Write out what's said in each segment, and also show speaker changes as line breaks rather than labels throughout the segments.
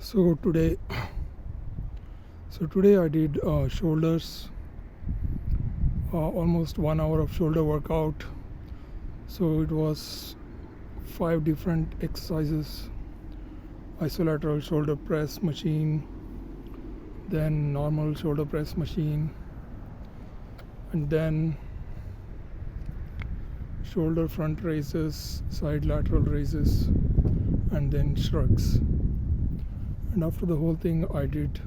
So today, so today I did shoulders, almost 1 hour of shoulder workout. So it was 5 different exercises: isolateral shoulder press machine, then normal shoulder press machine, and then shoulder front raises, side lateral raises, and then shrugs. And after the whole thing, I did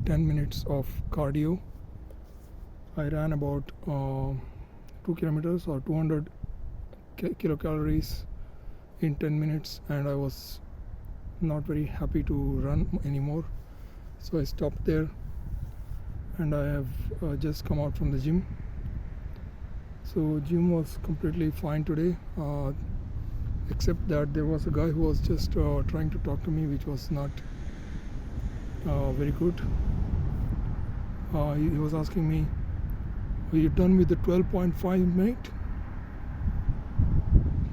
10 minutes of cardio. I ran about 2 kilometers or 200 kilocalories in 10 minutes, and I was not very happy to run anymore. So I stopped there, and I have just come out from the gym. So gym was completely fine today, except that there was a guy who was just trying to talk to me, which was not very good. He was asking me, "Are you done with the 12.5, mate?"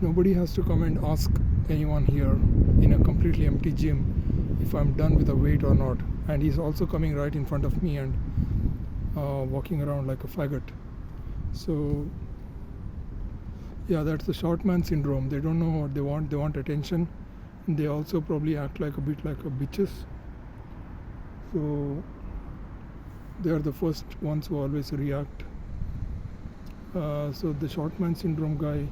Nobody has to come and ask anyone here in a completely empty gym if I'm done with the weight or not. And he's also coming right in front of me and walking around like a faggot. So yeah, that's the short man syndrome. They don't know what they want. They want attention. And they also probably act like a bit like a bitches. So they are the first ones who always react. So the short man syndrome guy,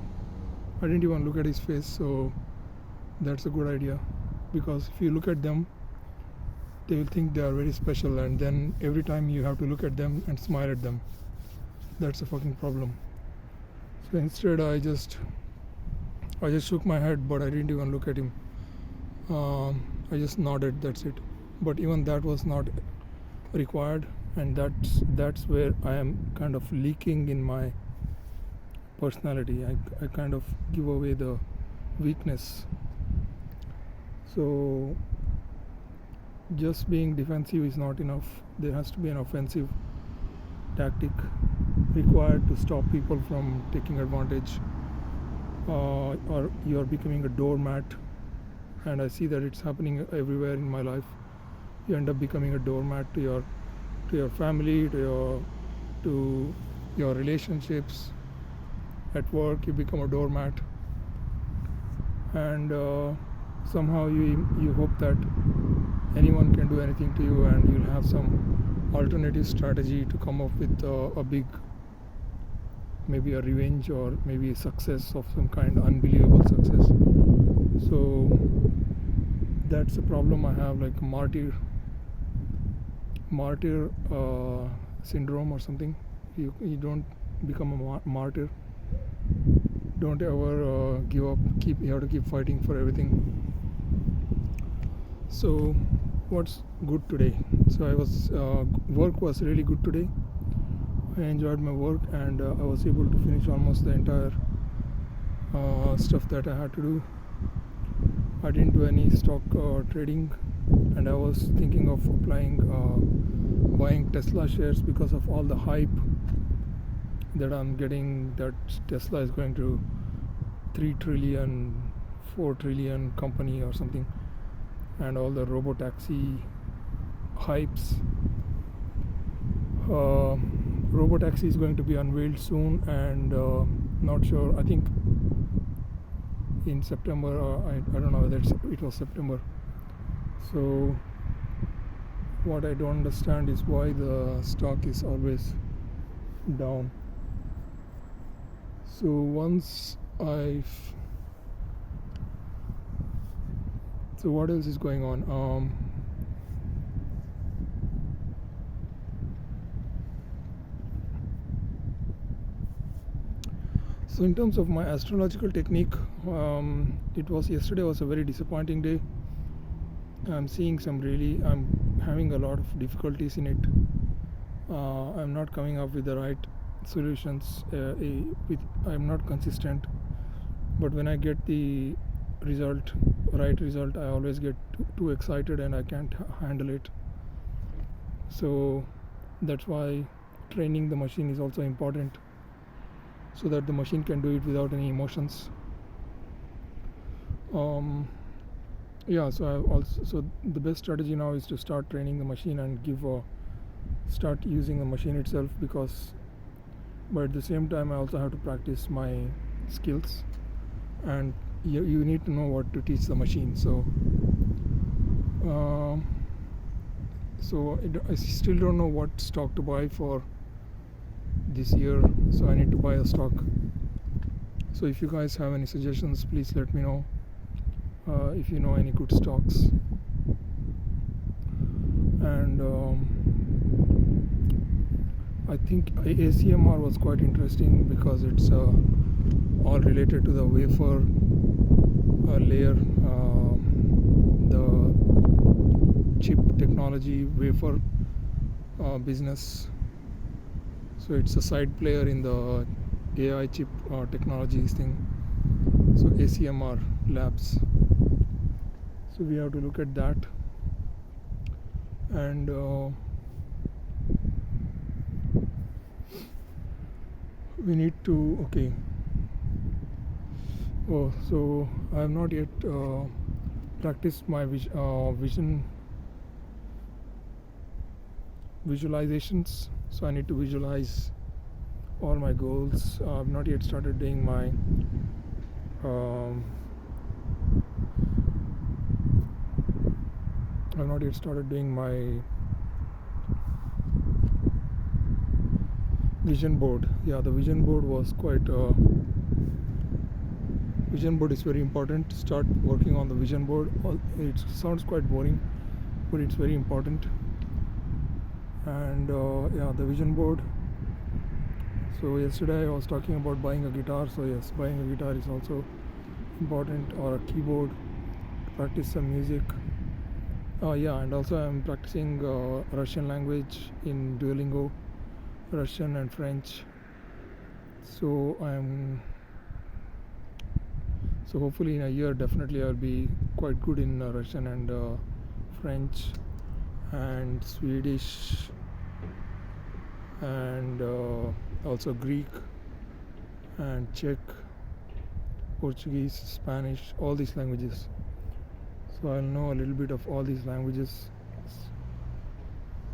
I didn't even look at his face, so that's a good idea, because if you look at them, they will think they are very special, and then every time you have to look at them and smile at them. That's a fucking problem. So instead, I just shook my head, but I didn't even look at him. I just nodded. That's it. But even that was not required, and that's where I am kind of leaking in my personality. I kind of give away the weakness. So just being defensive is not enough. There has to be an offensive tactic required to stop people from taking advantage, or you are becoming a doormat. And I see that it's happening everywhere in my life. You end up becoming a doormat to your family, to your relationships. At work, you become a doormat, and somehow you hope that anyone can do anything to you, and you'll have some alternative strategy to come up with a big, maybe a revenge, or maybe a success of some kind, unbelievable success. So that's a problem I have, like martyr syndrome or something. You don't become a martyr. Don't ever give up. You have to keep fighting for everything. So what's good today? So work was really good today. I enjoyed my work, and I was able to finish almost the entire stuff that I had to do. I didn't do any stock trading, and I was thinking of buying Tesla shares because of all the hype that I'm getting, that Tesla is going to 3 trillion, 4 trillion company or something, and all the robotaxi hypes. Robotaxi is going to be unveiled soon, and not sure, I think in September, I don't know whether it was September. So what I don't understand is why the stock is always down. So so what else is going on? So in terms of my astrological technique, yesterday was a very disappointing day. I'm having a lot of difficulties in it. I'm not coming up with the right solutions. I'm not consistent, but when I get the right result, I always get too excited, and I can't handle it. So that's why training the machine is also important, so that the machine can do it without any emotions. Yeah, so the best strategy now is to start training the machine and start using the machine itself, because but at the same time I also have to practice my skills, and you need to know what to teach the machine. Um, I still don't know what stock to buy for this year, so I need to buy a stock. So if you guys have any suggestions, please let me know. If you know any good stocks. And I think ACMR was quite interesting because it's all related to the wafer layer, the chip technology, wafer business. So it's a side player in the AI chip technologies thing. So ACMR labs. So we have to look at that. And we need to, okay. Oh, so I have not yet practiced my visualizations. So I need to visualize all my goals. I've not yet started doing my vision board. Yeah, the vision board was quite vision board is very important. Start working on the vision board. It sounds quite boring, but it's very important. And yeah, the vision board. So yesterday I was talking about buying a guitar. So yes, buying a guitar is also important, or a keyboard to practice some music. Yeah, and also I'm practicing Russian language in Duolingo, Russian and French. So hopefully in a year definitely I'll be quite good in Russian and French and Swedish and also Greek and Czech, Portuguese, Spanish, all these languages. So I'll know a little bit of all these languages.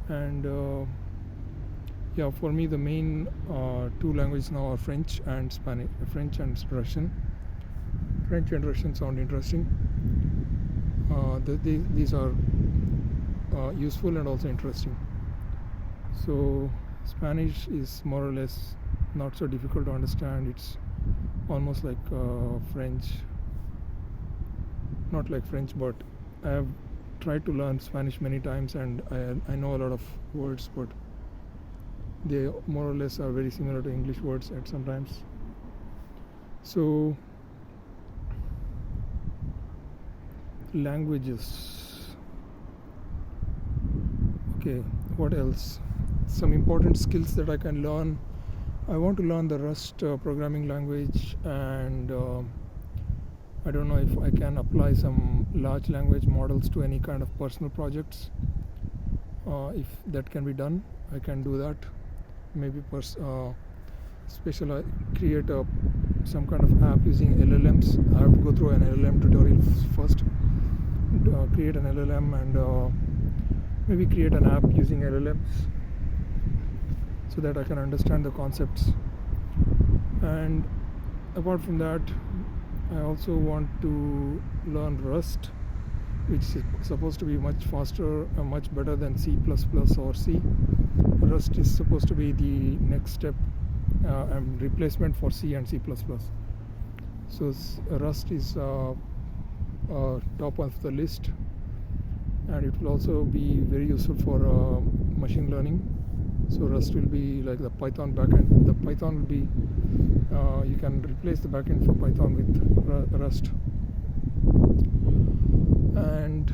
And yeah, for me the main two languages now are French and Spanish. French and Russian. French and Russian sound interesting. These are useful and also interesting. So Spanish is more or less not so difficult to understand. It's almost like French. Not like French, but I have tried to learn Spanish many times, and I know a lot of words, but they more or less are very similar to English words at sometimes. So languages. Okay, what else? Some important skills that I can learn. I want to learn the Rust programming language, and I don't know if I can apply some large language models to any kind of personal projects. If that can be done, I can do that. Maybe create some kind of app using LLMs. I have to go through an LLM tutorial first. Create an LLM and maybe create an app using LLMs so that I can understand the concepts. And apart from that, I also want to learn Rust, which is supposed to be much faster and much better than C++ or C. Rust is supposed to be the next step and replacement for C and C++. So Rust is top of the list, and it will also be very useful for machine learning. So Rust will be like the Python backend. The Python will be you can replace the backend for Python with Rust. And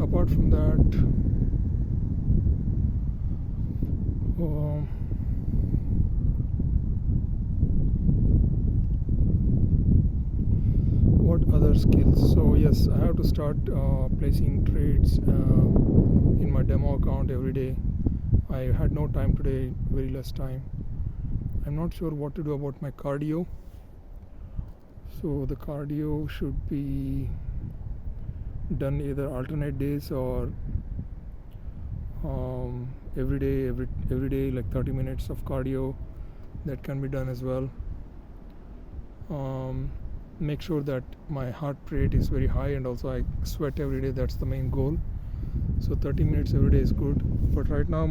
apart from that, what other skills? So yes, I have to start placing trades in my demo account every day. I had no time today, very less time. I'm not sure what to do about my cardio. So the cardio should be done either alternate days or every day, like 30 minutes of cardio. That can be done as well. Make sure that my heart rate is very high, and also I sweat every day. That's the main goal. So 30 minutes every day is good. But right now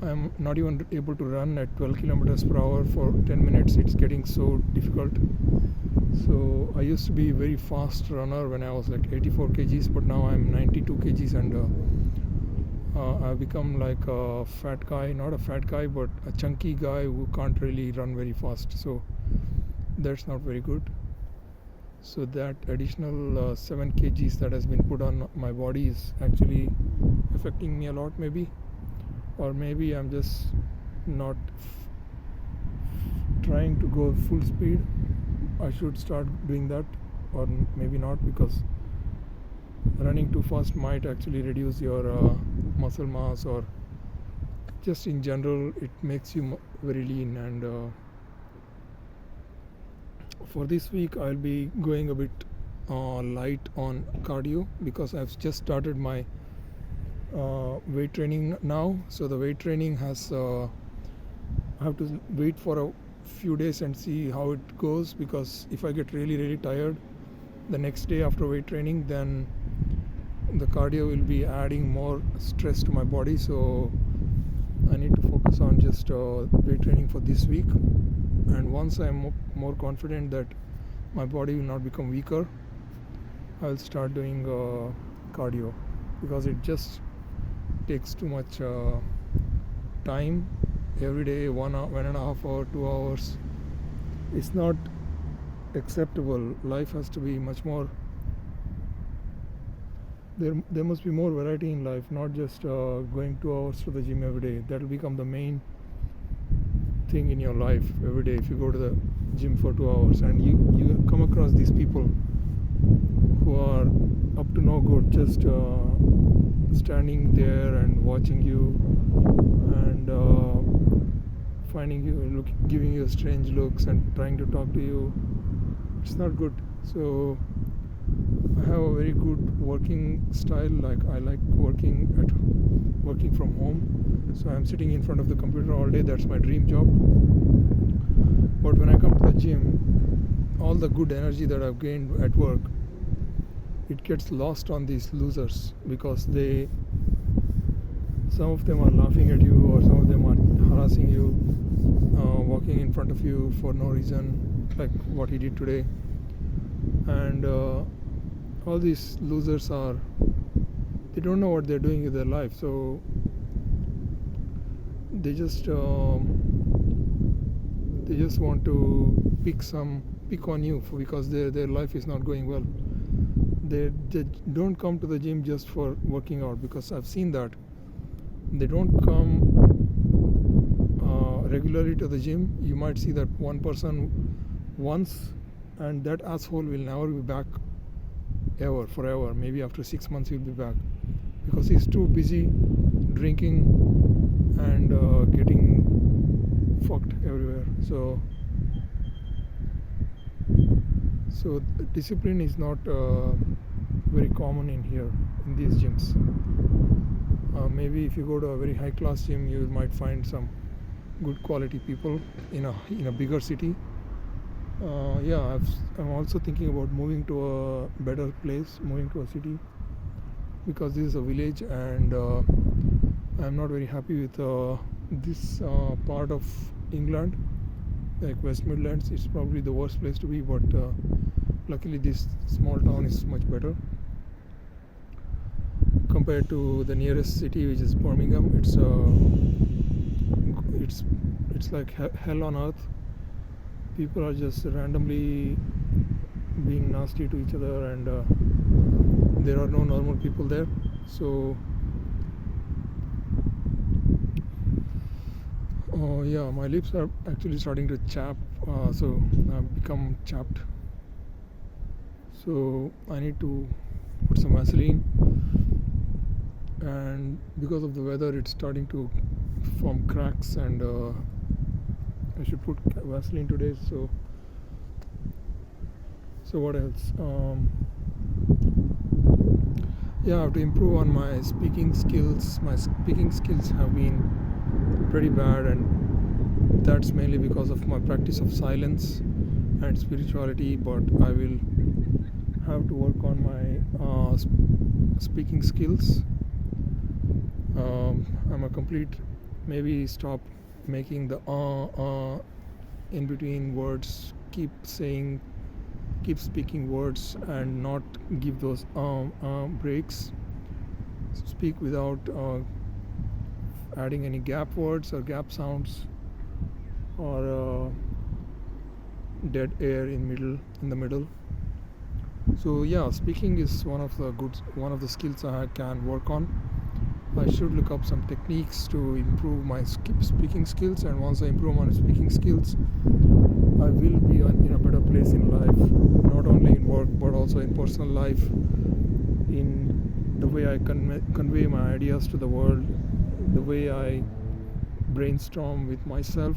I'm not even able to run at 12 kilometers per hour for 10 minutes. It's getting so difficult. So I used to be a very fast runner when I was like 84 kgs, but now I'm 92 kgs, and I've become like a fat guy, not a fat guy, but a chunky guy who can't really run very fast. So that's not very good. So that additional 7 kgs that has been put on my body is actually affecting me a lot, maybe. Or maybe I'm just not trying to go full speed. I should start doing that, or maybe not, because running too fast might actually reduce your muscle mass, or just in general it makes you very lean. And for this week I'll be going a bit light on cardio, because I've just started my weight training now. So the weight training has I have to wait for a few days and see how it goes, because if I get really tired the next day after weight training, then the cardio will be adding more stress to my body. So I need to focus on just weight training for this week, and once I'm more confident that my body will not become weaker, I'll start doing cardio, because it just takes too much time every day. 1.5 hour, 2 hours, it's not acceptable. Life has to be much more. There must be more variety in life, not just going 2 hours to the gym every day. That will become the main thing in your life every day. If you go to the gym for 2 hours and you come across these people who are up to no good, just standing there and watching you, and finding you, giving you strange looks and trying to talk to you, it's not good. So I have a very good working style. Like I like working from home. So I'm sitting in front of the computer all day. That's my dream job. But when I come to the gym, all the good energy that I've gained at work, it gets lost on these losers, because some of them are laughing at you, or some of them are harassing you, walking in front of you for no reason, like what he did today. And all these losers they don't know what they're doing with their life, so they just want to pick on you because their life is not going well. They don't come to the gym just for working out, because I've seen that they don't come regularly to the gym. You might see that one person once, and that asshole will never be back forever. Maybe after 6 months he'll be back, because he's too busy drinking and getting fucked everywhere. So discipline is not very common in here, in these gyms. Maybe if you go to a very high class gym, you might find some good quality people in a bigger city. I'm also thinking about moving to a better place, moving to a city, because this is a village, and I'm not very happy with this part of England, like West Midlands. It's probably the worst place to be, but luckily this small town is much better compared to the nearest city, which is Birmingham. It's like hell on earth. People are just randomly being nasty to each other, and there are no normal people there. So my lips are actually starting to chap, so I've become chapped. So I need to put some Vaseline, and because of the weather it's starting to form cracks, and I should put Vaseline today. So what else? Yeah, I have to improve on my speaking skills. My speaking skills have been pretty bad, and that's mainly because of my practice of silence and spirituality. But I will have to work on my speaking skills. I'm a complete, maybe stop making the in between words, keep speaking words and not give those breaks. Speak without adding any gap words or gap sounds or dead air in the middle. So yeah, speaking is one of the skills I can work on. I should look up some techniques to improve my speaking skills, and once I improve my speaking skills, I will be in a better place in life, not only in work but also in personal life, in the way I convey my ideas to the world, the way I brainstorm with myself,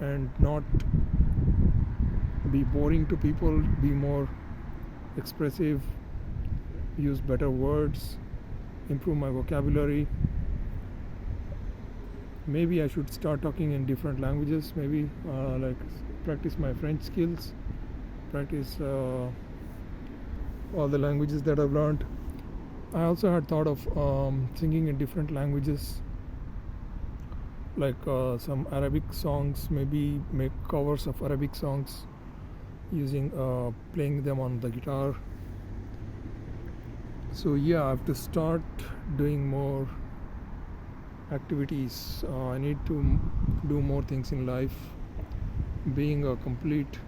and not be boring to people, be more expressive, use better words, improve my vocabulary. Maybe I should start talking in different languages, maybe like practice my French skills, practice all the languages that I've learned. I also had thought of singing in different languages, like some Arabic songs, maybe make covers of Arabic songs using playing them on the guitar. So yeah, I have to start doing more activities. I need to do more things in life. Being a complete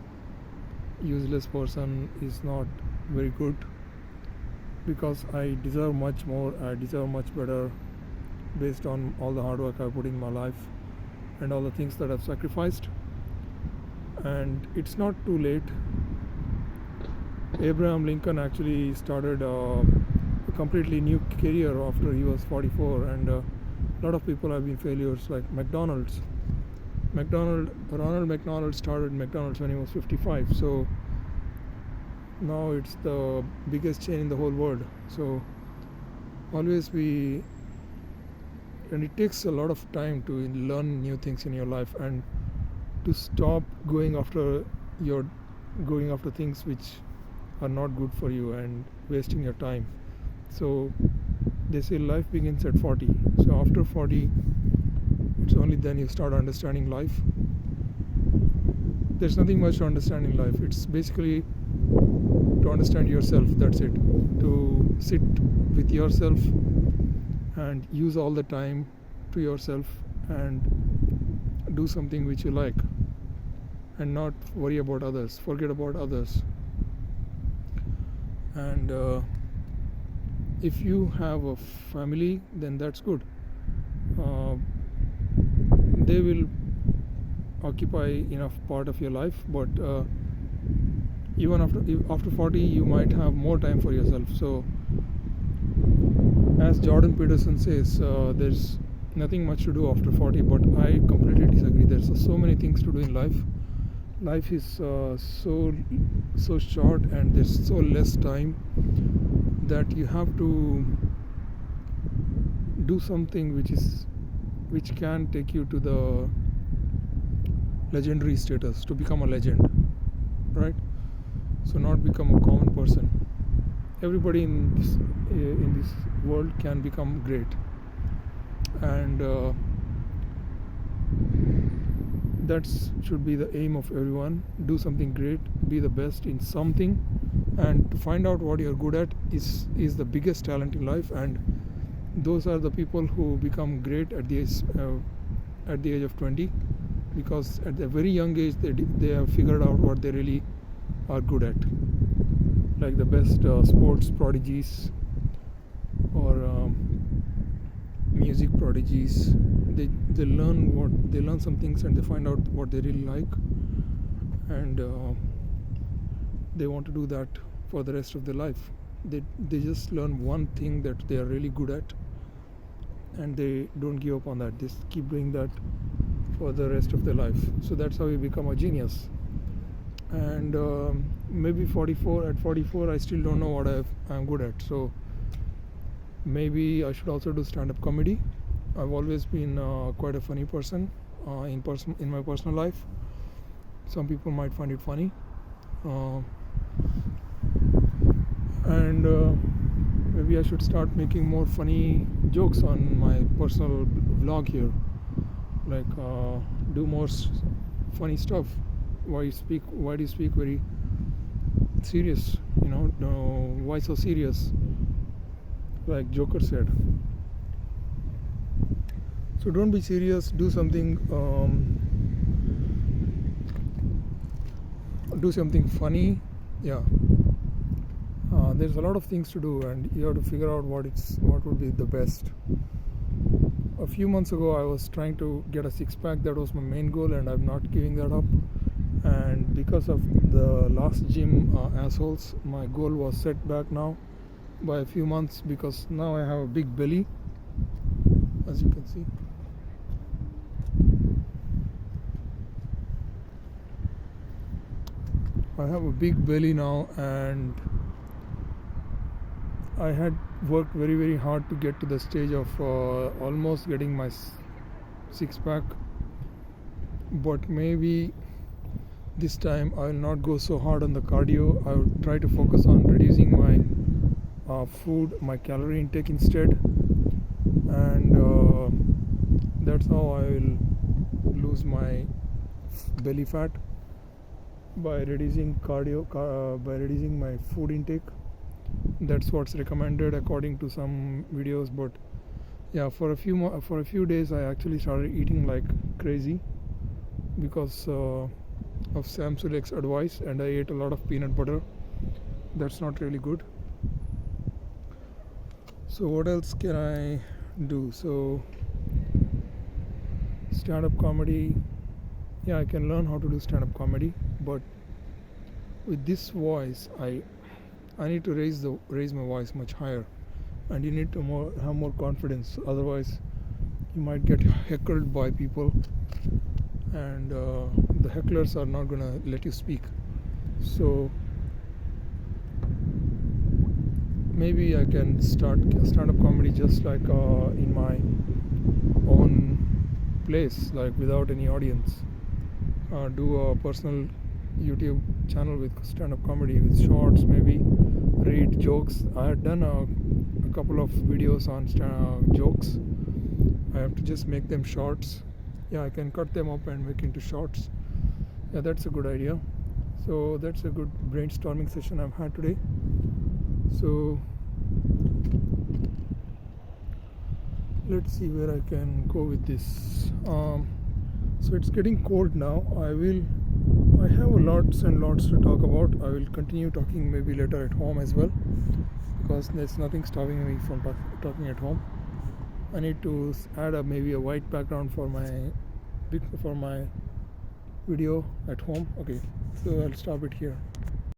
useless person is not very good, because I deserve much more. I deserve much better based on all the hard work I put in my life and all the things that I've sacrificed. And it's not too late. Abraham Lincoln actually started a completely new career after he was 44, and a lot of people have been failures, like Ronald McDonald started McDonald's when he was 55, so now it's the biggest chain in the whole world. So always be, and it takes a lot of time to learn new things in your life, and to stop going after things which are not good for you and wasting your time. So they say life begins at 40. So after 40, it's only then you start understanding life. There's nothing much to understand in life. It's basically to understand yourself. That's it. To sit with yourself and use all the time to yourself and do something which you like, and not worry about others, forget about others. And if you have a family, then that's good. They will occupy enough part of your life, but even after 40, you might have more time for yourself. So as Jordan Peterson says, there's nothing much to do after 40, but I completely disagree. There's so many things to do in life. Life is so short, and there's so less time that you have to do something which can take you to the legendary status, to become a legend, right? So not become a common person. Everybody in this world can become great, and that should be the aim of everyone. Do something great, be the best in something, and to find out what you're good at is the biggest talent in life. And those are the people who become great at the age of 20, because at a very young age they have figured out what they really are good at. Like the best sports prodigies or music prodigies, they learn some things, and they find out what they really like, and they want to do that for the rest of their life. They just learn one thing that they are really good at, and they don't give up on that. They keep doing that for the rest of their life. So that's how you become a genius. and maybe 44. At 44 I still don't know what I'm good at, so maybe I should also do stand-up comedy. I've always been quite a funny person in my personal life. Some people might find it funny, and maybe I should start making more funny jokes on my personal vlog here, like do more funny stuff. Why do you speak very serious, no, why so serious, like Joker said. So don't be serious, do something funny. Yeah, there's a lot of things to do, and you have to figure out what would be the best. A few months ago I was trying to get a six-pack. That was my main goal, and I'm not giving that up. And because of the last gym assholes, my goal was set back now by a few months, because now I have a big belly, as you can see. I have a big belly now, and I had worked very, very hard to get to the stage of almost getting my six-pack, but maybe this time I will not go so hard on the cardio. I will try to focus on reducing my food, my calorie intake instead, and that's how I will lose my belly fat, by reducing by reducing my food intake. That's what's recommended according to some videos. But yeah, for a few days I actually started eating like crazy because of Sam Sulek's advice, and I ate a lot of peanut butter. That's not really good. So what else can I do? So stand-up comedy, yeah, I can learn how to do stand-up comedy, but with this voice I need to raise my voice much higher, and you need to have more confidence. Otherwise you might get heckled by people, and the hecklers are not gonna let you speak. So maybe I can start stand-up comedy just like in my own place, like without any audience. Do a personal YouTube channel with stand-up comedy, with shorts, maybe read jokes. I had done a couple of videos on jokes. I have to just make them shorts. Yeah, I can cut them up and make into shorts. Yeah, that's a good idea. So that's a good brainstorming session I've had today. So let's see where I can go with this. So it's getting cold now. I have lots and lots to talk about. I will continue talking maybe later at home as well, because there's nothing stopping me from talking at home. I need to add maybe a white background for my video at home. Okay, so I'll stop it here.